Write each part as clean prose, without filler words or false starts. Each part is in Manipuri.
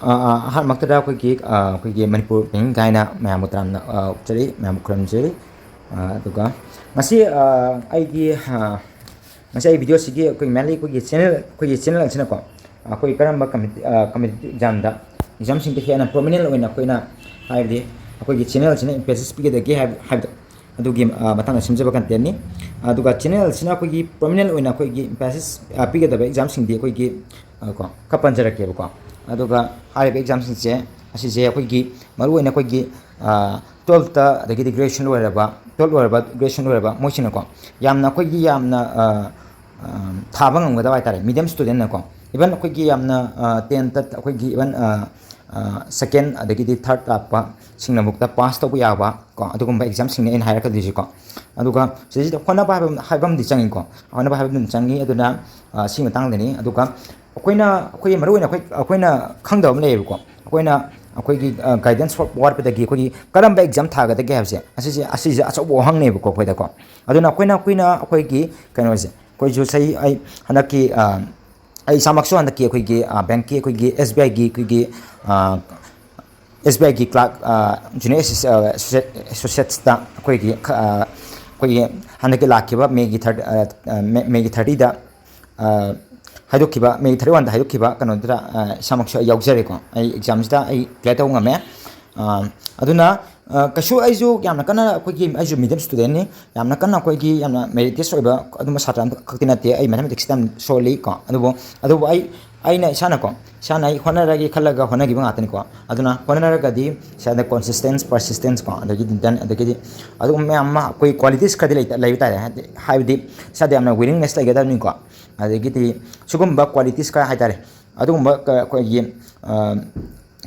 ꯑꯍꯥꯟꯕꯃꯛꯇꯗ ꯑꯩꯈꯣꯏꯒꯤ ꯃꯅꯤꯄꯨꯔ ꯕꯦꯡꯀꯤꯡ ꯒꯥꯏꯅ ꯃꯌꯥꯝꯕꯨ ꯇꯔꯥꯝꯅ ꯎꯞꯆꯔꯤ ꯃꯌꯥꯝꯕꯨ ꯈꯨꯔꯨꯝꯖꯔꯤ ꯑꯗꯨꯒ ꯉꯁꯤ ꯉꯁꯤ ꯑꯩ ꯚꯤꯗꯤꯑꯣꯁꯤꯒꯤ ꯑꯩꯈꯣꯏ ꯃꯦꯟꯂꯤ ꯑꯩꯈꯣꯏꯒꯤ ꯆꯦꯅꯦꯜ ꯑꯁꯤꯅꯀꯣ ꯑꯩꯈꯣꯏ ꯀꯔꯝꯕ ꯀꯝꯄꯤꯇꯤꯇꯤꯚ ꯑꯦꯛꯖꯥꯝꯗ ꯑꯦꯛꯖꯥꯝꯁꯤꯡꯗ ꯍꯦꯟꯅ ꯄ꯭ꯔꯣꯃꯤꯅꯦꯟ ꯑꯣꯏꯅ ꯑꯩꯈꯣꯏꯅ ꯍꯥꯏꯕꯗꯤ ꯑꯩꯈꯣꯏꯒꯤ ꯆꯦꯅꯦꯜꯁꯤꯅ ꯏꯝꯄꯦꯁꯤꯁ ꯄꯤꯒꯗꯒꯦ ꯍꯥꯏꯕꯗꯣ ꯑꯗꯨꯒꯤ ꯃꯇꯥꯡꯗ ꯁꯦꯝꯖꯕ ꯀꯟꯇꯦꯟꯅꯤ ꯑꯗꯨꯒ ꯆꯦꯅꯦꯜꯁꯤꯅ ꯑꯩꯈꯣꯏꯒꯤ ꯄ꯭ꯔꯣꯃꯤꯅꯦꯟ ꯑꯣꯏꯅ ꯑꯩꯈꯣꯏꯒꯤ ꯏꯝꯄꯦꯁꯤꯁ ꯄꯤꯒꯗꯕ ꯑꯦꯛꯖꯥꯝꯁꯤꯡꯗꯤ ꯑꯩꯈꯣꯏꯒꯤ ꯈꯔ ꯄꯟꯖꯔꯛꯀꯦꯕꯀꯣ ꯑꯗꯨꯒ ꯍꯥꯏꯔꯤꯕ ꯑꯦꯛꯖꯥꯝꯁꯤꯡꯁꯦ ꯑꯁꯤꯁꯦ ꯑꯩꯈꯣꯏꯒꯤ ꯃꯔꯨꯑꯣꯏꯅ ꯑꯩꯈꯣꯏꯒꯤ 12ꯇ ꯑꯗꯒꯤꯗꯤ ꯒ꯭ꯔꯦꯖꯨꯑꯦꯁꯟ ꯂꯣꯏꯔꯕ ꯃꯣꯏꯁꯤꯅꯀꯣ ꯌꯥꯝꯅ ꯑꯩꯈꯣꯏꯒꯤ ꯌꯥꯝꯅ ꯊꯥꯕ ꯉꯝꯒꯗꯕ ꯍꯥꯏꯇꯥꯔꯦ ꯃꯤꯗꯤꯌꯝ ꯁ꯭ꯇꯨꯗꯦꯟꯅꯀꯣ ꯏꯚꯟ ꯑꯩꯈꯣꯏꯒꯤ ꯌꯥꯝꯅ 10ꯇ ꯑꯩꯈꯣꯏꯒꯤ ꯏꯚꯟ ꯁꯦꯀꯦꯟ ꯑꯗꯒꯤꯗꯤ ꯊꯥꯔꯠ ꯂꯥꯛꯄ ꯁꯤꯡꯅꯃꯨꯛꯇ ꯄꯥꯁ ꯇꯧꯕ ꯌꯥꯕ ꯀꯣ ꯑꯗꯨꯒꯨꯝꯕ ꯑꯦꯛꯖꯥꯝꯁꯤꯡꯅꯤ ꯑꯩꯅ ꯍꯥꯏꯔꯛꯀꯗꯣꯏꯁꯤꯀꯣ ꯑꯗꯨꯒ ꯁꯤꯁꯤꯗ ꯍꯣꯠꯅꯕ ꯍꯥꯏꯕ ꯑꯃꯗꯤ ꯆꯪꯉꯤꯀꯣ ꯍꯣꯠꯅꯕ ꯍꯥꯏꯕ ꯑꯃꯗꯤ ꯆꯪꯉꯤ ꯑꯗꯨꯅ ꯁꯤ ꯃꯇꯥꯡꯗꯅꯤ ꯑꯗꯨꯒ ꯑꯩꯈꯣꯏꯒꯤ ꯃꯔꯨꯑꯣꯏꯅ ꯑꯩꯈꯣꯏꯅ ꯈꯪꯗꯕ ꯑꯃ ꯂꯩꯌꯦꯕꯀꯣ ꯑꯩꯈꯣꯏꯒꯤ ꯒꯥꯏꯗꯦꯟꯁ ꯋꯥꯠꯄꯗꯒꯤ ꯑꯩꯈꯣꯏꯒꯤ ꯀꯔꯝꯕ ꯑꯦꯛꯖꯥꯝ ꯊꯥꯒꯗꯒꯦ ꯍꯥꯏꯕꯁꯦ ꯑꯁꯤꯁꯦ ꯑꯆꯧꯕ ꯋꯥꯍꯪꯅꯦꯕꯀꯣ ꯑꯩꯈꯣꯏꯗꯀꯣ ꯑꯗꯨꯅ ꯑꯩꯈꯣꯏꯒꯤ ꯀꯩꯅꯣꯁꯦ ꯑꯩꯈꯣꯏꯁꯨ ꯑꯩ ꯍꯟꯗꯛꯀꯤ ꯑꯩ ꯏꯁꯥꯃꯛꯁꯨ ꯍꯟꯗꯛꯀꯤ ꯑꯩꯈꯣꯏꯒꯤ ꯕꯦꯡꯛꯀꯤ ꯑꯩꯈꯣꯏꯒꯤ SBIꯒꯤ ꯀ꯭ꯂꯥꯔꯛ ꯖꯨꯅꯤꯌꯔ ꯑꯦꯁꯣꯁꯤꯌꯦꯠꯁꯇ ꯑꯩꯈꯣꯏꯒꯤ ꯍꯟꯗꯛꯀꯤ ꯂꯥꯛꯈꯤꯕ ꯃꯦꯒꯤ 30ꯗ ꯃꯦꯒꯤ 31ꯗ ꯍꯥꯏꯗꯣꯛꯈꯤꯕ ꯀꯩꯅꯣꯗꯨꯗ ꯏꯁꯥꯃꯛꯁꯨ ꯑꯩ ꯌꯥꯎꯖꯔꯦꯀꯣ ꯑꯩ ꯑꯦꯛꯖꯥꯝꯁꯤꯗ ꯑꯩ ꯀ꯭ꯂꯤꯌꯔ ꯇꯧꯕ ꯉꯝꯃꯦ ꯑꯗꯨꯅ ꯀꯩꯁꯨ ꯑꯩꯁꯨ ꯌꯥꯝꯅ ꯀꯟꯅ ꯑꯩꯁꯨ ꯃꯤꯗꯤꯌꯝ ꯁ꯭ꯇꯨꯗꯦꯟꯅꯤ ꯌꯥꯝꯅ ꯀꯟꯅ ꯑꯩꯈꯣꯏꯒꯤ ꯌꯥꯝꯅ ꯃꯦꯔꯤꯇꯤꯌꯁ ꯑꯣꯏꯕ ꯑꯗꯨꯝꯕ ꯁꯥꯇ꯭ꯔ ꯑꯃꯈꯛꯇꯤ ꯅꯠꯇꯦ ꯑꯩ ꯃꯦꯊꯃꯦꯇꯤꯛꯁꯇ ꯌꯥꯝ ꯁꯣꯜꯂꯤ ꯀꯣ ꯑꯗꯨꯕꯨ ꯑꯩꯅ ꯏꯁꯥꯅ ꯑꯩ ꯍꯣꯠꯅꯔꯒꯦ ꯈꯜꯂꯒ ꯍꯣꯠꯅꯈꯤꯕ ꯉꯥꯛꯇꯅꯤꯀꯣ ꯑꯗꯨꯅ ꯍꯣꯠꯅꯔꯒꯗꯤ ꯏꯁꯥꯗ ꯄꯔꯁꯤꯁꯇꯦꯟꯁ ꯀꯣ ꯑꯗꯒꯤꯗꯤ ꯑꯗꯨꯒꯨꯝꯕ ꯃꯌꯥꯝ ꯑꯃ ꯑꯩꯈꯣꯏ ꯀ꯭ꯋꯥꯂꯤꯇꯤꯁ ꯈꯔꯗꯤ ꯂꯩꯕ ꯇꯥꯔꯦ ꯍꯥꯏꯕꯗꯤ ꯏꯁꯥꯗ ꯌꯥꯝꯅ ꯋꯤꯂꯤꯡꯅꯦꯁ ꯂꯩꯒꯗꯕꯅꯤꯀꯣ ꯑꯗꯒꯤꯗꯤ ꯁꯤꯒꯨꯝꯕ ꯀ꯭ꯋꯥꯂꯤꯇꯤꯁ ꯈꯔ ꯍꯥꯏꯇꯥꯔꯦ ꯑꯗꯨꯒꯨꯝꯕ ꯑꯩꯈꯣꯏꯒꯤ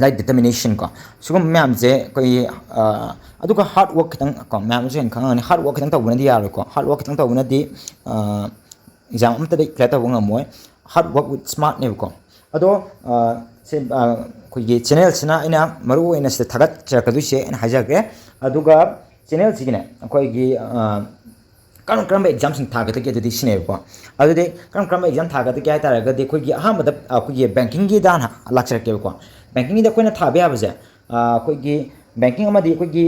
ꯂꯥꯏꯛ ꯗꯤꯇꯔꯃꯤꯅꯦꯁꯟ ꯀꯣ ꯁꯤꯒꯨꯝꯕ ꯃꯌꯥꯝꯁꯦ ꯑꯩꯈꯣꯏꯒꯤ ꯑꯗꯨꯒ ꯍꯥꯔꯗ ꯋꯥꯔꯛ ꯈꯤꯇꯪ ꯀꯣ ꯃꯌꯥꯝꯁꯨ ꯍꯦꯟꯅ ꯈꯪꯉꯒꯅꯤ ꯍꯥꯔꯗ ꯋꯥꯔꯛ ꯈꯤꯇꯪ ꯇꯧꯕꯅꯗꯤ ꯌꯥꯔꯣꯏꯀꯣ ꯍꯥꯔꯗ ꯋꯥꯔꯛ ꯈꯤꯇꯪ ꯇꯧꯕꯅꯗꯤ ꯑꯦꯛꯖꯥꯝ ꯑꯃꯇꯗꯤ ꯀ꯭ꯂꯤꯌꯔ ꯇꯧꯕ ꯉꯝꯃꯣꯏ ꯍꯥꯔꯗ ꯋꯥꯔꯛ ꯋꯤꯠ ꯁ꯭ꯃꯥꯔꯠꯅꯦꯕꯀꯣ ꯑꯗꯣ ꯑꯩꯈꯣꯏꯒꯤ ꯆꯦꯅꯦꯜꯁꯤꯅ ꯑꯩꯅ ꯃꯔꯨꯑꯣꯏꯅ ꯁꯤꯗ ꯊꯥꯒꯠꯆꯔꯛꯀꯗꯣꯏꯁꯦ ꯑꯩꯅ ꯍꯥꯏꯖꯈ꯭ꯔꯦ ꯑꯗꯨꯒ ꯆꯦꯅꯦꯜꯁꯤꯒꯤꯅꯦ ꯑꯩꯈꯣꯏꯒꯤ ꯀꯔꯝꯕ ꯑꯦꯛꯖꯥꯝꯁꯤꯡ ꯊꯥꯒꯗꯒꯦ ꯑꯗꯨꯗꯤ ꯁꯤꯅꯦꯕꯀꯣ ꯑꯗꯨꯗꯤ ꯀꯔꯝꯕ ꯑꯦꯛꯖꯥꯝ ꯊꯥꯒꯗꯒꯦ ꯍꯥꯏ ꯇꯥꯔꯒꯗꯤ ꯑꯩꯈꯣꯏꯒꯤ ꯑꯍꯥꯟꯕꯗ ꯑꯩꯈꯣꯏꯒꯤ ꯕꯦꯡꯀꯤꯡꯒꯤꯗ ꯍꯥꯟꯅ ꯂꯥꯛꯆꯔꯛꯀꯦꯕꯀꯣ ꯕꯦꯡꯀꯤꯡꯒꯤꯗ ꯑꯩꯈꯣꯏꯅ ꯊꯥꯕ ꯌꯥꯕꯁꯦ ꯑꯩꯈꯣꯏꯒꯤ ꯕꯦꯡꯀꯤꯡ ꯑꯃꯗꯤ ꯑꯩꯈꯣꯏꯒꯤ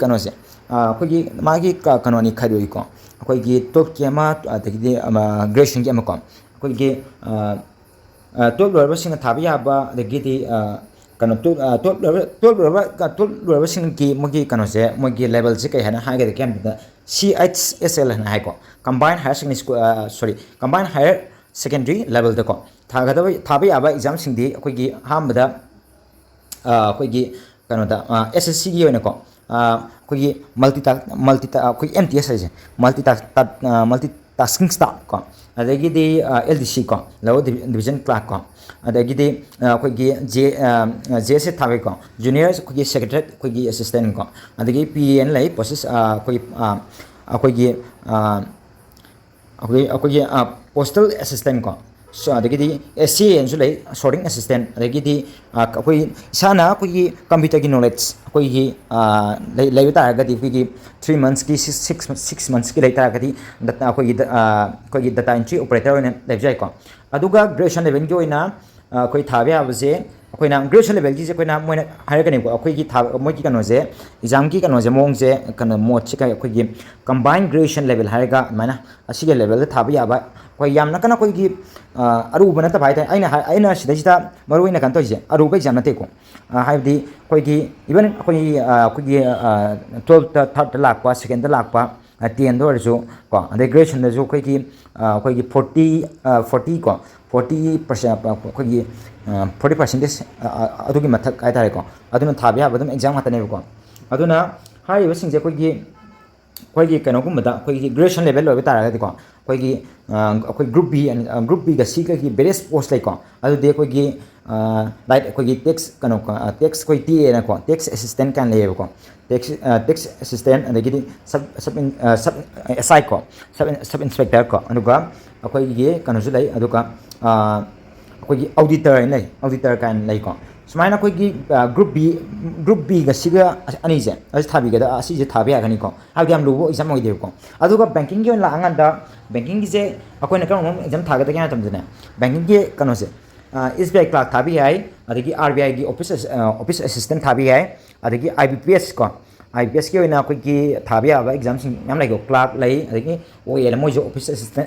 ꯀꯩꯅꯣꯁꯦ ꯑꯩꯈꯣꯏꯒꯤ ꯃꯥꯒꯤ ꯀꯩꯅꯣꯅꯤ ꯈꯥꯏꯗꯣꯛꯏꯀꯣ ꯑꯩꯈꯣꯏꯒꯤ 12ꯀꯤ ꯑꯃ ꯑꯗꯒꯤꯗꯤ ꯒ꯭ꯔꯦꯖꯨꯑꯦꯁꯟꯒꯤ ꯑꯃꯀꯣ ꯑꯩꯈꯣꯏꯒꯤ 12 ꯂꯣꯏꯔꯕꯁꯤꯡꯅ ꯊꯥꯕ ꯌꯥꯕ ꯑꯗꯒꯤꯗꯤ ꯀꯩꯅꯣ 12 ꯂꯣꯏꯔꯕꯁꯤꯡꯒꯤ ꯃꯣꯏꯒꯤ ꯀꯩꯅꯣꯁꯦ ꯃꯣꯏꯒꯤ ꯂꯦꯚꯦꯜꯁꯦ ꯀꯩ ꯍꯥꯏꯅ ꯍꯥꯏꯒꯗꯒꯦ ꯍꯥꯏꯕꯗ CHSL ꯍꯥꯏꯅ ꯍꯥꯏꯀꯣ ꯀꯝꯕꯥꯏꯟ ꯍꯥꯌꯔ ꯁꯦꯀꯦꯟꯗꯔꯤ ꯂꯦꯚꯦꯜꯗꯀꯣ ꯊꯥꯕ ꯌꯥꯕ ꯑꯦꯛꯖꯥꯝꯁꯤꯡꯗꯤ ꯑꯩꯈꯣꯏꯒꯤ ꯑꯍꯥꯟꯕꯗ ꯑꯩꯈꯣꯏꯒꯤ ꯀꯩꯅꯣꯗ SSCꯒꯤ ꯑꯣꯏꯅꯀꯣ ꯑꯩꯈꯣꯏꯒꯤ ꯑꯩꯈꯣꯏ MTS ꯍꯥꯏꯁꯦ ꯃꯜꯇꯤꯇꯥꯁꯀꯤꯡ ꯁ꯭ꯇꯥꯐ ꯀꯣ ꯑꯗꯒꯤꯗꯤ LDC ꯀꯣ ꯂꯣꯋꯔ ꯗꯤꯕꯤꯖꯟ ꯀ꯭ꯂꯥꯔꯛ ꯀꯣ ꯑꯗꯒꯤꯗꯤ ꯑꯩꯈꯣꯏꯒꯤ JS ꯊꯥꯕꯩꯀꯣ ꯖꯨꯅꯤꯌꯔ ꯑꯩꯈꯣꯏꯒ ꯁꯦꯀ꯭ꯔꯦꯇꯔꯤꯌꯦꯠ ꯑꯩꯈꯣꯏꯒꯤ ꯑꯦꯁꯤꯁꯇꯦꯟ ꯀꯣ ꯑꯗꯒꯤ PN ꯂꯩ ꯑꯩꯈꯣꯏꯒꯤ ꯄꯣꯁꯇꯦꯜ ꯑꯦꯁꯤꯁꯇꯦꯟ ꯀꯣ ꯑꯗꯒꯤꯗꯤ SCANꯁꯨ ꯂꯩ ꯁꯣꯔꯇꯤꯡ ꯑꯦꯁꯤꯁꯇꯦꯟ ꯑꯗꯒꯤꯗꯤ ꯑꯩꯈꯣꯏ ꯏꯁꯥꯅ ꯑꯩꯈꯣꯏꯒꯤ ꯀꯝꯄ꯭ꯌꯨꯇꯔꯒꯤ ꯅꯣꯂꯦꯖ ꯑꯩꯈꯣꯏꯒꯤ ꯂꯩꯕ ꯇꯥꯔꯒꯗꯤ ꯑꯩꯈꯣꯏꯒꯤ 3 monthsꯀꯤ 6 monthsꯀꯤ ꯂꯩ ꯇꯥꯔꯒꯗꯤ ꯑꯩꯈꯣꯏꯒꯤ ꯗꯇꯥ ꯑꯦꯟꯇ꯭ꯔꯤ ꯑꯣꯄꯔꯦꯇꯔ ꯑꯣꯏꯅ ꯂꯩꯕ ꯌꯥꯏꯀꯣ ꯑꯗꯨꯒ ꯒ꯭ꯔꯦꯖꯨꯑꯦꯁꯟ ꯂꯦꯚꯦꯜꯒꯤ ꯑꯣꯏꯅ ꯑꯩꯈꯣꯏ ꯊꯥꯕ ꯌꯥꯕꯁꯦ ꯑꯩꯈꯣꯏꯅ ꯒ꯭ꯔꯦꯖꯨꯑꯦꯁꯟ ꯂꯦꯚꯦꯜꯒꯤꯁꯦ ꯑꯩꯈꯣꯏꯅ ꯃꯣꯏꯅ ꯍꯥꯏꯔꯛꯀꯅꯤꯀꯣ ꯑꯩꯈꯣꯏꯒꯤ ꯃꯣꯏꯒꯤ ꯀꯩꯅꯣꯁꯦ ꯑꯦꯛꯖꯥꯝꯒꯤ ꯀꯩꯅꯣꯁꯦ ꯃꯑꯣꯡꯁꯦ ꯃꯣꯠꯁꯦ ꯑꯩꯈꯣꯏꯒꯤ ꯀꯝꯕꯥꯏꯟ ꯒ꯭ꯔꯦꯖꯨꯑꯦꯁꯟ ꯂꯦꯚꯦꯜ ꯍꯥꯏꯔꯒ ꯑꯗꯨꯃꯥꯏꯅ ꯑꯁꯤꯒꯤ ꯂꯦꯚꯦꯜꯗ ꯊꯥꯕ ꯌꯥꯕ ꯑꯩꯈꯣꯏ ꯌꯥꯝꯅ ꯀꯟꯅ ꯑꯩꯈꯣꯏꯒꯤ ꯑꯔꯨꯕ ꯅꯠꯇꯕ ꯍꯥꯏꯇꯥꯔꯦ ꯑꯩꯅ ꯁꯤꯗꯩꯁꯤꯗ ꯃꯔꯨꯑꯣꯏꯅ ꯀꯩꯅꯣ ꯇꯧꯔꯤꯁꯦ ꯑꯔꯨꯕ ꯑꯦꯛꯖꯥꯝ ꯅꯠꯇꯦꯀꯣ ꯍꯥꯏꯕꯗꯤ ꯑꯩꯈꯣꯏꯒꯤ ꯏꯚꯟ ꯑꯩꯈꯣꯏꯒꯤ 12ꯇ 3rdta ꯂꯥꯛꯄ 2nd ꯂꯥꯛꯄ 10ꯗ ꯑꯣꯏꯔꯁꯨ ꯀꯣ ꯑꯗꯩ ꯒ꯭ꯔꯦꯖꯨꯑꯦꯁꯟꯗꯁꯨ ꯑꯩꯈꯣꯏꯒꯤ 40% ꯑꯩꯈꯣꯏꯒꯤ 40% ꯑꯗꯨꯒꯤ ꯃꯊꯛ ꯍꯥꯏꯇꯥꯔꯦꯀꯣ ꯑꯗꯨꯅ ꯊꯥꯕ ꯌꯥꯕ ꯑꯗꯨꯝ ꯑꯦꯛꯖꯥꯝ ꯉꯥꯛꯇꯅꯦꯕꯀꯣ ꯑꯗꯨꯅ ꯍꯥꯏꯔꯤꯕꯁꯤꯡꯁꯦ ꯑꯩꯈꯣꯏꯒꯤ ꯀꯩꯅꯣꯒꯨꯝꯕꯗ ꯑꯩꯈꯣꯏꯒꯤ ꯒ꯭ꯔꯦꯖꯨꯑꯦꯁꯟ ꯂꯦꯚꯦꯜ ꯑꯣꯏꯕ ꯇꯥꯔꯒꯗꯤꯀꯣ ꯑꯩꯈꯣꯏ ꯒ꯭ꯔꯨꯞ Bꯒ Cꯒꯒꯤ ꯚꯦꯔꯤꯌꯁ ꯄꯣꯁ ꯂꯩꯀꯣ ꯑꯗꯨꯗꯤ ꯑꯩꯈꯣꯏꯒꯤ ꯂꯥꯏꯛ ꯑꯩꯈꯣꯏꯒꯤ ꯇꯦꯛꯁ ꯑꯩꯈꯣꯏ TAꯅꯀꯣ ꯇꯦꯛꯁ ꯑꯦꯁꯤꯁꯇꯦꯟ ꯀꯥꯏꯅ ꯂꯩꯌꯦꯕꯀꯣ ꯇꯦꯛꯁ ꯑꯦꯁꯤꯁꯇꯦꯟ ꯑꯗꯒꯤꯗꯤ SI ꯀꯣ ꯁꯕ ꯏꯟꯁꯄꯦꯛꯇꯔ ꯀꯣ ꯑꯗꯨꯒ ꯑꯩꯈꯣꯏꯒꯤ ꯀꯩꯅꯣꯁꯨ ꯂꯩ ꯑꯗꯨꯒ ꯑꯩꯈꯣꯏꯒꯤ ꯑꯣꯗꯤꯇꯔ ꯍꯥꯏꯅ ꯂꯩ ꯑꯣꯗꯤꯇꯔ ꯀꯥꯏꯅ ꯂꯩꯀꯣ ꯁꯨꯃꯥꯏꯅ ꯑꯩꯈꯣꯏꯒꯤ ꯒ꯭ꯔꯨꯞ Bꯒ Cꯒ ꯑꯅꯤꯁꯦ ꯑꯁꯤꯁꯦ ꯊꯥꯕ ꯌꯥꯒꯅꯤꯀꯣ ꯍꯥꯏꯕꯗꯤ ꯌꯥꯝ ꯂꯨꯕ ꯑꯦꯛꯖꯥꯝ ꯑꯣꯏꯗꯦꯕꯀꯣ ꯑꯗꯨꯒ ꯕꯦꯡꯀꯤꯡꯒꯤ ꯑꯣꯏꯅ ꯂꯥꯛꯑꯀꯥꯟꯗ ꯕꯦꯡꯀꯤꯡꯒꯤꯁꯦ ꯑꯩꯈꯣꯏꯅ ꯀꯔꯝꯕ ꯑꯦꯛꯖꯥꯝ ꯊꯥꯒꯗꯒꯦ ꯍꯥꯏ ꯃꯇꯝꯗꯅꯦ ꯕꯦꯡꯀꯤꯡꯒꯤ ꯀꯩꯅꯣꯁꯦ SBI Clerk thabi hai adagi RBI gi office assistant thabi hai adagi IBPS ko IBPS ki oina koi ki thabi aba exam sing yam lai ko clerk lai adagi OA na mojo office assistant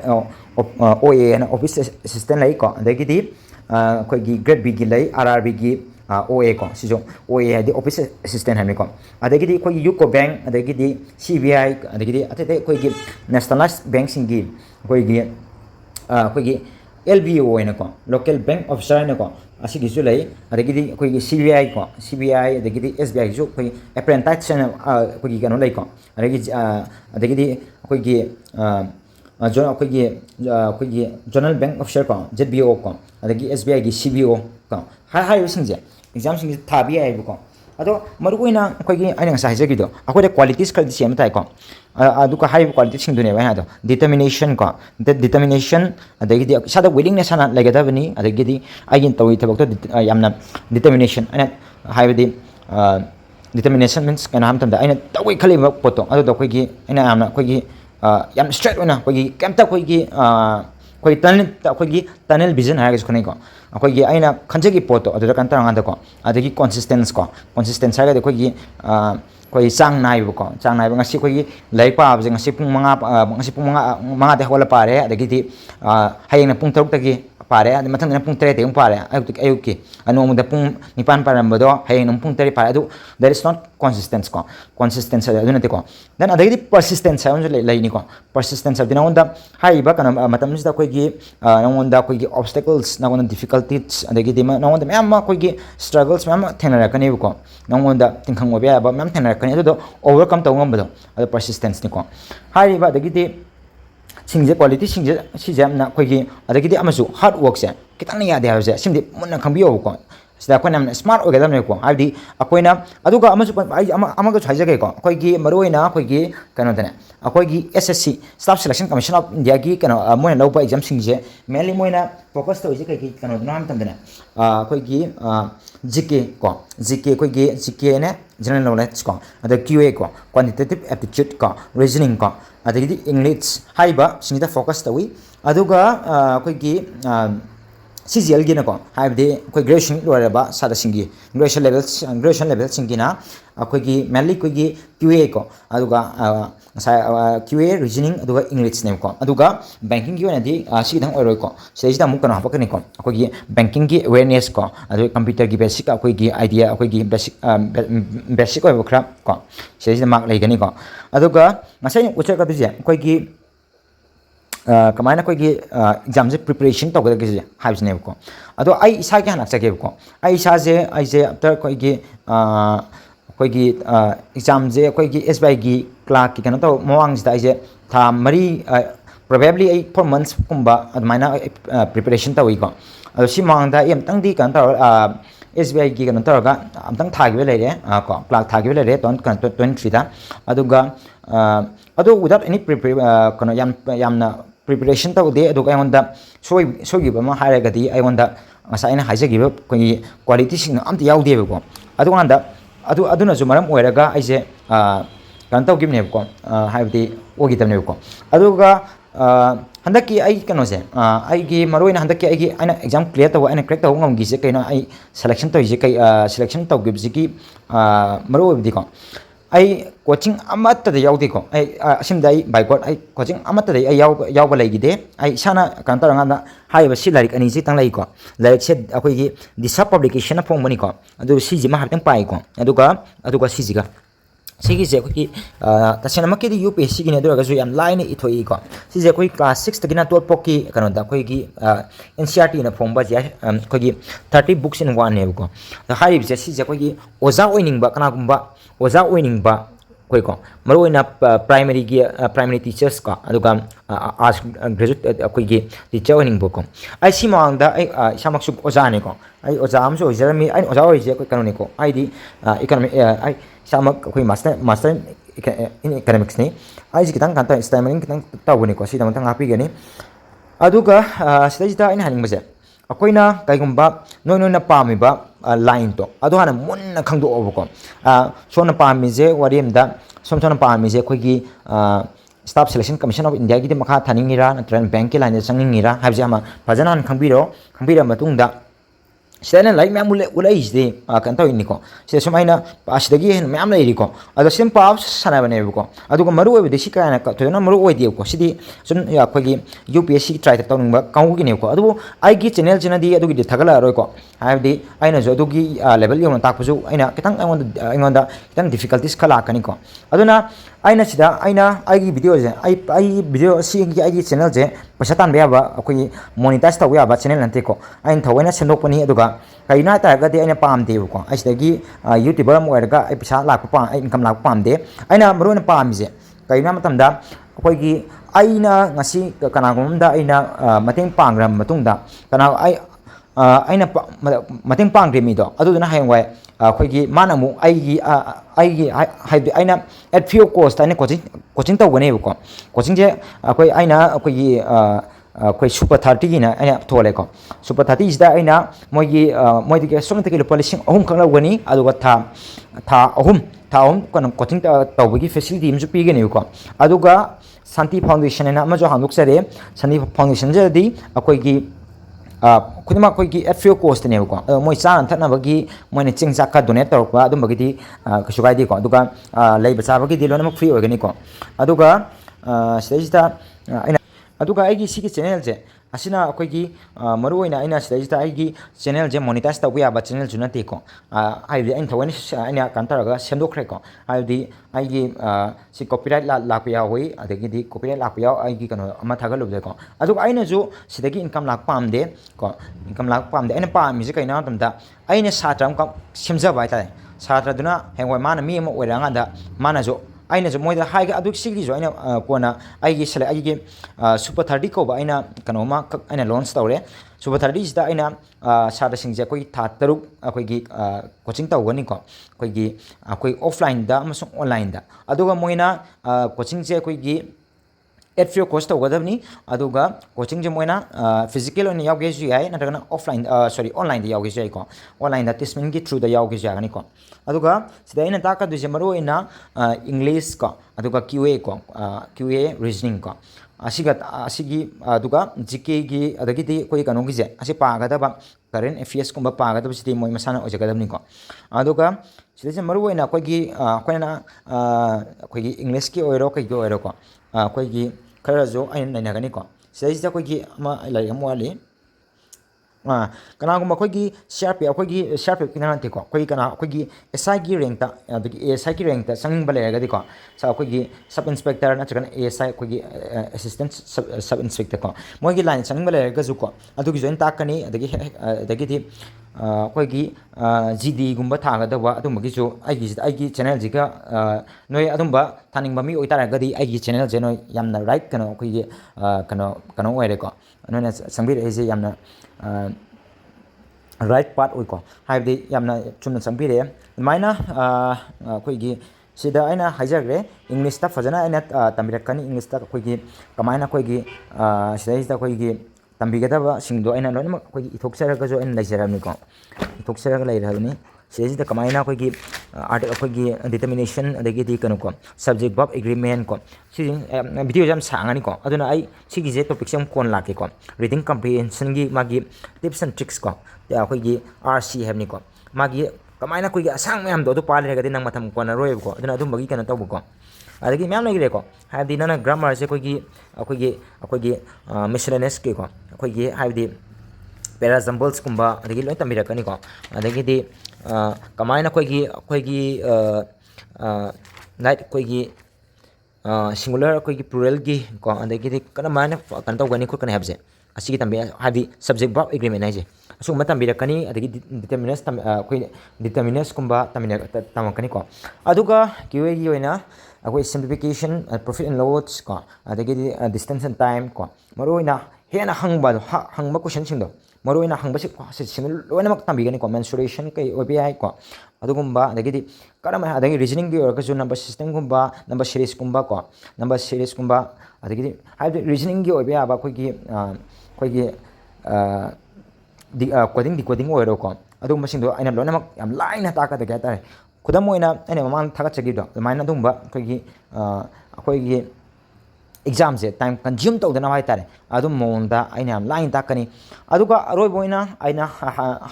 OA na office assistant lai ko adagi di koi gi grade B gi lai RRB gi OA ko sijo OA di office assistant hai ko adagi di koi UCO bank adagi di CBI adagi di ate koi gi nationalized bank sing gi koi gi LBO ena ko local bank officer ena ko asigi su lai adagi koi CBI ko CBI adagi SBI ju koi apprentice ena koi kano lai ko adagi koi journal bank officer ko ZBO ko adagi SBI gi CBO ko hai singje exam sing thabi ai ko ado maruina koi aina ngasa haje gido akoi qualities kal di sem tai ko aduka high quality sing dune ba do determination ko determination adagi di sada willingness ana legada bani adagi di agin tawi tabak to yamna determination ana high di determination means kana ham tamda aina tawi khali ba poto ado do koi gi aina amna koi gi yam straight ona koi gi kemta koi gi koi tunnel vision ha ga khone ko koi gi aina khanje gi poto ado kan taranga da ko adagi consistency ha ga koi gi koi sang nai ko sang nai ngasi koi lai pa ba ngasi pung manga de hola pare adagi di hayeng na pung 3 ta gi pare adi mathang na pung 3 te pare ayuki anu mu da pung nipan param bodo hayeng na pung 3 pare adu there is not consistency adu na te ko then adagi di persistence ha unju lai ni ko persistence adina onda hai ba kana matam da koi gi na onda koi gi obstacles na onda difficulties adagi di na onda mem ma koi gi struggles mem thena ra kani ko na onda tingkhang mo ba mem thena kani adu overcome to ngam bodo adu persistence ni ko hai ba adagi di singje quality singje si jam na koi gi adagi di amasu hard work se kitang ya de ha se simdi mun khambio ko sida ko nam smart ogadam ne ko aldi akoina aduga amasu amaga chaija ge ko koi gi maroina koi gi kano dane akoi gi SSC staff selection commission of India gi kano moina lopa exam singje mainly moina focus to ji kai gi kano nam tam dane koi gi GK ko GK koi gi GK ne general knowledge ko ada QA ko quantitative aptitude ko reasoning ko adagi English haiba singita focus tawi aduga koi gi CGL gi na ko haibde koi graduation loraba sada singi graduation level singina koi gi mainly koi gi QA ko aduga QA reasoning aduga English name ko aduga banking gi na di sidang oroi ko seji da mukana hapakani ko koi gi banking gi awareness ko adu computer gi basic koi gi idea koi gi basic ko khra ko seji da mak lai gani ko aduga ngasai ucha ka dije koi gi kamaina koi gi exam je preparation to ga gi habs ne ko ado ai isa gi hanak chage ko ai isa je ai je after koi gi exam je koi gi SBI gi clerk ki kana to mawang jita ai je tha mari probably 4 months kumba admaina preparation ta wi ko ado si mawang da em tang di kan ta SBI gi kana ta ga amtang tha gi le re ko clerk tha gi le re ton kan 23 da aduga ado without any kana yamna preparation ta ude aduga ayonda sogi ba ma haira ga di ayonda asa ina haije gi koi quality sing amta yaude ko aduga aduna ju maram oiraga aise kan taw gimne ko haibdi ogi tamne ko aduga handaki ai kano se ai gi maroina handaki ai gi ana exam clear taw ana crack taw ngam gi se kaina ai selection taw ji kai selection taw gi ji maro bi ko ai coaching amata da yaudi ko ai asim dai by god ai coaching amata da ai yaw ba lai gi de ai sana kan taranga na haiba si larik ani ji tang lai ko larik se akoi gi disa publication phong mani ko adu si ji ma hatang pai ko aduga si ji ga sigi je ko ki tasena makki di UPSC gi ne do ga ju yam line ithoi ko si je koi class 6 tagina 12 pok ki kanon da koi gi NCERT na phong ba ja ko gi 30 books in one ne ko da hari je si je ko gi oza oining ba kana gumba oza oining ba koi ko maroina primary teachers ka aduga as graduate koi gi teacher oining bo ko ai si mang da ai samak su oza ne ko ai oza am so jeremy ai oza oi je ko kanon ne ko ai di economic ai samak koi master in economics ne ai ji kitang kanta estimating kitang taw ne ko si damang happy gani aduga stage da in haning baje akoina kaigumba noina pami ba line to adu hana mun khangdo obo ko sona pami je wariem da somsona pami je koi gi staff selection commission of India gi de makha thaningira natran bank ki line changingira habje ama phajana khangbira matung da sida like ma'am ulai is de kan taw ni ko sida sumaina asidagi hen ma'am lai ko ado sim pa sana bane ko adu ko maru we de shi kana ka to na maru we de ko sidi sun ya ko gi UPSC try ta taw ba kaw gi ne ko adu ai gi channel jina di adu gi thagala ro ko ha di aina jo adu gi level yo na tak puju aina kitang ai da kitang difficulties kala kani ko aduna aina sida aina ai gi video je ai video si gi ai gi channel je paisa tan be ba ko monetize taw ya ba channel nante ko ain thawena sendok pani aduga kaina ta ga de aina pam de ko ai sidagi youtuber mo ga ai pisa lak pa ai income lak pam de aina maro na pam je kaina matam da ko gi aina ngasi kana gom da aina mateng pangram matung da kana ai aina mateng pang re mi do adu na hayang wai ꯑꯩꯈꯣꯏꯒꯤ ꯃꯥꯅ ꯑꯃꯨꯛ ꯑꯩꯒꯤ ꯍꯥꯏꯕꯗꯤ ꯑꯩꯅ ꯑꯦꯠ ꯐ꯭ꯔꯤ ꯑꯣꯐ ꯀꯣꯁꯇ ꯑꯩꯅ ꯀꯣꯆꯤꯡ ꯇꯧꯒꯅꯦꯕꯀꯣ ꯀꯣꯆꯤꯡꯁꯦ ꯑꯩꯈꯣꯏ ꯁꯨꯄꯔ 30ꯒꯤꯅ ꯑꯩꯅ ꯊꯣꯛꯂꯦꯀꯣ ꯁꯨꯄꯔ 30ꯁꯤꯗ ꯑꯩꯅ ꯃꯣꯏꯗꯒꯤ ꯁꯣꯝꯗꯒꯤ ꯂꯨꯄꯥ 3,000 ꯈꯛ ꯂꯧꯒꯅꯤ ꯑꯗꯨꯒ ꯊꯥ ꯑꯍꯨꯝ ꯀꯩꯅꯣ ꯀꯣꯆꯤꯡ ꯇꯧꯕꯒꯤ ꯐꯦꯁꯤꯂꯤꯇꯤ ꯑꯃꯁꯨ ꯄꯤꯒꯅꯦꯕꯀꯣ ꯑꯗꯨꯒ ꯁꯥꯟꯇꯤ ꯐꯥꯎꯟꯗꯦꯁꯟ ꯍꯥꯏꯅ ꯑꯃꯁꯨ ꯍꯥꯡꯗꯣꯛꯆꯔꯦ ꯁꯥꯟꯇꯤ ꯐꯥꯎꯟꯗꯦꯁꯟꯁꯤꯗꯗꯤ ꯑꯩꯈꯣꯏꯒꯤ खुदमक अखोई एट फ्री कोस्टनेबको मोई चान थनबगी मोइने चिंग चाका डोनेट तौरपा अदुमबगीदी कछु गाइदीको अदुगा लेब चाबगीदी लोनमक फ्री ओइगनीको अदुगा सिदैसिदा आइना अदुगा आइगी सिगी चैनल जे asina akoigi maruoina aina sidaisita aigi channel je monetize tawba yaba channel ju nateco haidi ain thawani aina kantaraga semdokreko haidi aigi si copyright lakpa yawi adagi di copyright lakpa yaw aigi kano ama thagalubde ko adu aina ju sidagi income lakpa amde ko income lakpa amde aina pa mi je kaina tamda aina satram ka semja bai ta satra duna hengwai mana mi ama oiranga da mana jo aina jo moida haiga adu sigri jo aina kona aigi sele aigi super 30 ko ba aina kanoma aina launch tawre super 30 sida aina sada singje koi tha taruk akoi gi coaching tawgani ko koi gi akoi offline da amasung online da aduga moina coaching je koi gi एट फ्री कोर्स तौगदबनी अदुगा कोचिंग जे मोइना फिजिकल ओन यावगे जु याय नत्रगना ऑफलाइन सॉरी ऑनलाइन द यावगे जाय को ऑनलाइन द टेस्टमेंट की थ्रू द यावगे जागनी को अदुगा सिदा इन ताका दुजे मरो इना इंग्लिश को अदुगा क्यूए रीजनिंग को असिगी अदुगा जीके गी अदगिदी कोई कनोगी जे असि पागदबा करेंट अफेयर्स कुंबा पागदबा सिदि मोइ मसाना ओजगदबनी को अदुगा सिदा मरो इना कोई कोई इंग्लिश की ओइरो कई ओइरो को कोई खरजो अन नगनी को सिदा कोई लाइक वाली कनागुम अखोगी सीआरपी अखोगी सीआरपी किनाते को कोई कना अखोगी एसआई की रैंक ता एसआई की रैंक ता संग बलेगदी को सा अखोगी सब इंस्पेक्टर नचगन एसआई अखोगी असिस्टेंट सब इंस्पेक्टर को मोगी लाइन संग बलेगजु को अदुगी जोइन ताकनी अदगी अखोगी जीडी गुंबा थागदबा अदुमगी जो आईगी चैनल जिगा नोय अदुमबा थानिंगबा मी ओइतारगदी आईगी चैनल जे नोय यामना राइट कनो अखोगी कनो ओइरेको नोना संबिर एजे यामना राइट पार्ट ओइको हाइबदि यामना चुमना संबिरे माइना अखोगी सिदा आइना हाइजग्रे इंग्लिश ता फजना आइना तमिरकनी इंग्लिश ता अखोगी कमाइना अखोगी सिदा अखोगी तंबिगदबा सिंगदो आइना लोइनमक अखोगी इथोक्सरगजो आइना लाइजरबनिको इथोक्सरग लाइरबनि सिदा कमाइना अखोगी आर्ट अखोगी डिटरमिनेशन अदगिदि कनुको सब्जेक्ट वर्ब एग्रीमेंट को सि वीडियो जाम सांगनी को अदुना आई सिगी जे टॉपिक से कोन लाके को रीडिंग कॉम्प्रिहेंशन की मागी टिप्स एंड ट्रिक्स को अखोगी आरसी हैबनी को मागी कमाइना कोई असंग मैम दो पालेगदि नंग मथम कोन रोयब को अदुना अदुम बगी कन तब को अदगी मैम लगिरे को हाबदि नना ग्रामर से अखोगी मिसलेनियस के को अखोगी हाबदि पैराजम्बल्स कुंबा अदगी लोय तमिरकनी को अदगी कमाइना अखोगी लाइक अखोगी सिंगुलर अखोगी प्लूरल की को अदगी कनमाइना कन तौगनी खुकन हैबजे असिगी Tambe हाबदि subject verb agreement हाइजे assume तंबिरकनी अदगी डिटरमिनस अखोई डिटरमिनस कुंबा तमकनी को अदुगा क्यूए की होइना अखोई सिंप्लिफिकेशन प्रॉफिट एंड लॉस को अदगी डिस्टेंस एंड टाइम को मरोइना हेना हंगबा क्वेश्चन सिंदो मरोइना हंगबसि सिंग लोइनमक तंबिगनी को मेंसुरेशन कई ओबीआई को अदुगुंबा अदगी करम अदगी रीजनिंग की ओरगसु नंबर सिस्टम गुंबा नंबर सीरीज गुंबा को नंबर सीरीज गुंबा अदगी हाइबदि रीजनिंग की ओबीआबा कोई कोडिंग डिकोडिंग ओइरो को अदुमसिंदो आइना लोइनमक याम लाइना ताकदगे हातारे खुदम ओइना आइना ममांग थागचगिदो माइना दुंबा अखोगी exam se time consume tawdana hai tare adu monda aina am line takani aduga aroi boina aina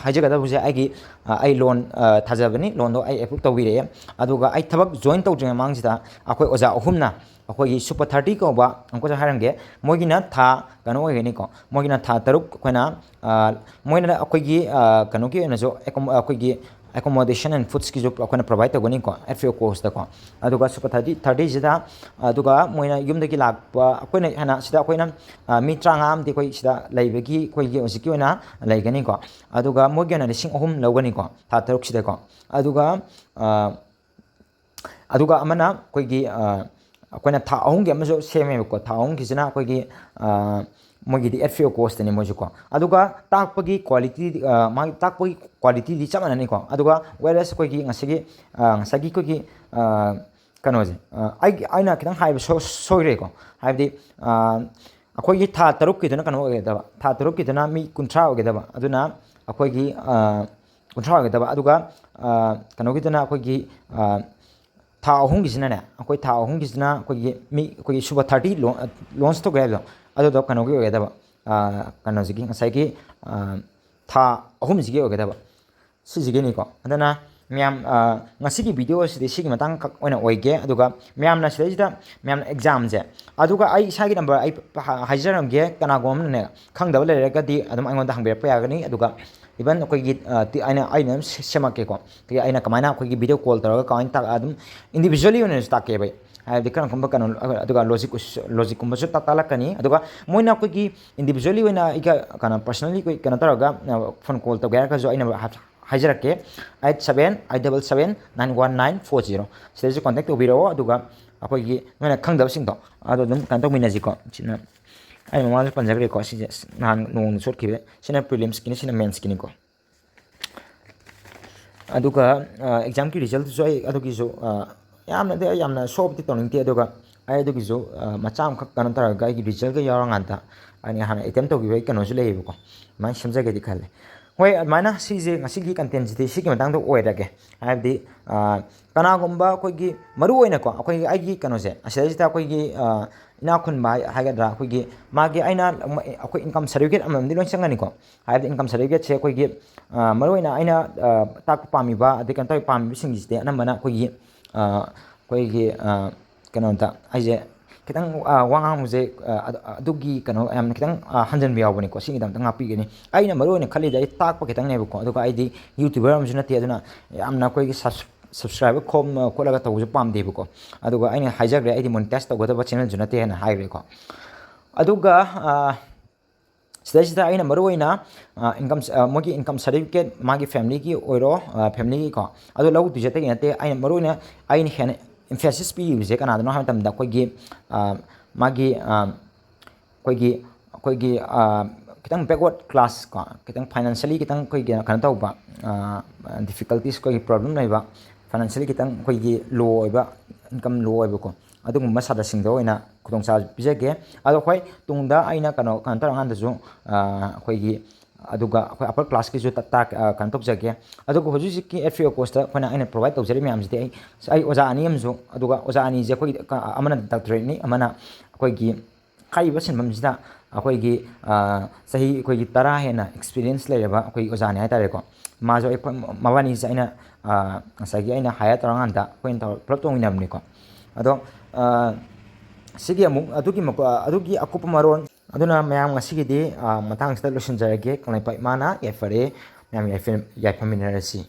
hajaga da buje agi ai loan thajabani loan do ai approve tawire aduga ai thabak join tawjeng mangsida akoi oja ahumna akoi gi super 30 ko ba angko ja harange mogina tha kano ogeni ko mogina tha taruk koina moina akoi gi kano ki na jo akoi gi accommodation and foods ki jo akona provide tagoni ko FAO course da ko aduga super 30 jida aduga moina yum da ki lakpa akoina hana sida akoina mi tranga am de koi sida laibagi koi gi osiki ona laigani ko aduga mogena lising ahum logani ko tha taruk sida ko aduga aduga amana koi gi akoina tha ahum ge amajo seme ko tha ahum ki jina koi gi mogi di FAO course ni moju ko aduga takpagi quality ma takpagi quality di chamana ni ko aduga whereas koi gi ngasagi koi gi kanoje aina kitang haiba soire ko haibdi akoi gi tha taruk ki dana kano ge da tha taruk ki dana mi kuntra ge da aduna akoi gi kuntra ge da aduga kano gi dana akoi gi tha ahung gi jina ne akoi tha ahung gi jina akoi gi mi akoi suba 30 launch to ge da ado do kano gi ge da kano ji gi ngasai gi tha ahum ji ge ge da si ji ge ni ko adana myam ngasi gi video si si gi matang kak oina oige aduga myam na sida jida myam exam je aduga ai sa gi number ai hajaram ge kana gom ne khang da le ga di adum angon da hang be pa ya gani aduga even koi gi ti aina sema ke ko ti aina kamana koi gi video call tar ga kain ta adum individually one sta ke bai ai de kan komba kan aduga logic kumba su ta kani aduga moina koi gi individually wena iga kana personally koi kana tar ga phone call ta ga jo aina hajarake 8777911940 sida contact obiro aduga akoi gi mena khangdab sing to ado dum kan to minaji ko china ai mama panjagre ko si nan nong short kibe sina prelims kini sina mains kini ko aduga exam ki result so ai adugi so yamna shop ti toning ti aduga ai adugi so macham khak kan tar ga gi result ga yarang anta ani hana attempt to gi kan so lei ko man samja ge dikhale hoi mana si je ngasi gi content ji si gi matang do oi rage habdi kana gomba koi gi maru oina ko akoi ai gi kano se asai ji ta koi gi ina khun ba ha ga dra koi gi ma gi aina akoi income certificate amam di lon sangani ko habdi income certificate se koi gi maru oina aina tak pami ba ade kan tai pami sing ji te anamana koi gi kano ta ai je kitang wangang muje adugi kano am kitang hanjan bi awbani ko sing dam tang api gani aina maro ne khali dai tak pa kitang ne ko aduga aidi youtuber am juna ti aduna amna koi gi subscribe khom ko laga tawu pam de ko aduga aina hijack re aidi monetize to goda channel juna ti na highway ko aduga sida aina maro ina income mogi income certificate magi family ki oiro family ki ko adu lagu tu jete ina te aina maro ina aina hen emphasis pi use kana no ha tam da koi gi magi koi gi kitang backward class ka kitang financially kitang koi gi kana tau ba difficulties koi problem nai ba financially kitang koi gi low ba income low ba ko adung masada sing do ina kudong sa bijage ado koi tungda aina kana kan tar ngan da ju koi gi aduga koi upper class ki ju ta kan tok jage aduga hoju ki FAO course ta kona aina provide tau jari myam jite ai oja ani am ju aduga oja ani je koi amana doctorate ni amana koi gi kai ba sin bam jida koi gi sahi koi gi tara hena experience le ba koi oja ani ai tare ko ma jo mawani ja aina sagi aina haya tarang anda koi ta plot tong inam ni ko ado sigi amu adugi akupa maron aduna mayam ngasigi di matang sta lotion jarage kanai pai mana ya fare mayam ya faminerasi